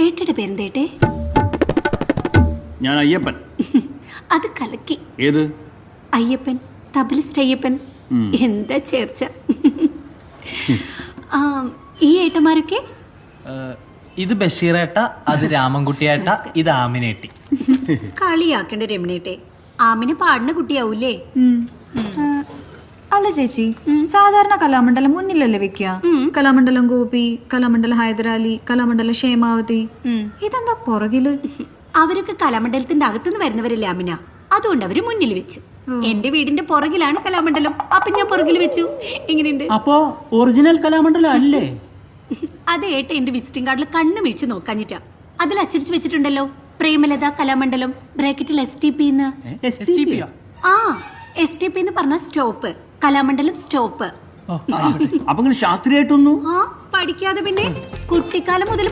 ഏട്ടയുടെ പേരെന്തേട്ടെ? ഞാൻ അയ്യപ്പൻ. അത് കലക്കി. ഏത് അയ്യപ്പൻ? തബലിസ്റ്റ് അയ്യപ്പൻ. എന്താ ചേർച്ച. ഈ ഏട്ടന്മാരൊക്കെ? ഇത് ബഷീറേട്ട, അത് രാമൻകുട്ടിയേട്ട, ഇത് ആമിനേട്ടി. കളിയാക്കണ്ട രമണേട്ടെ, ആമിന് പാടുന്ന കുട്ടിയാവൂലേ? അല്ല ചേച്ചി, സാധാരണ കലാമണ്ഡലം മുന്നിലല്ലേ വെക്കുക? കലാമണ്ഡലം ഗോപി, കലാമണ്ഡലം ഹൈദരാലി, കലാമണ്ഡലം ക്ഷേമാവതി. ഇതെന്താ പുറകില്? അവരൊക്കെ കലാമണ്ഡലത്തിന്റെ അകത്തുനിന്ന് വരുന്നവരല്ലേ ആമിന, അതുകൊണ്ട് അവര് മുന്നിൽ വെച്ചു. എന്റെ വീടിന്റെ പുറകിലാണ് കലാമണ്ഡലം, അപ്പൊ ഞാൻ പുറകിൽ വെച്ചു. എങ്ങനെയുണ്ട്? അപ്പോ ഒറിജിനൽ കലാമണ്ഡലം അല്ലേ? അത് ഏട്ട എന്റെ വിസിറ്റിംഗ് കാർഡിൽ കണ്ണു മിഴിച്ച് നോക്കാഞ്ഞിട്ടാ. അതിൽ അച്ചടിച്ചു വെച്ചിട്ടുണ്ടല്ലോ, പ്രേമലത കലാമണ്ഡലം ബ്രാക്കറ്റിൽ STP. ആ, STP എന്ന് പറഞ്ഞ സ്റ്റോപ്പ്, കലാമണ്ഡലം സ്റ്റോപ്പ്. അപ്പൊ ശാസ്ത്രീയായിട്ടൊന്നു ആ, പഠിക്കാതെ പിന്നെ കുട്ടിക്കാലം മുതൽ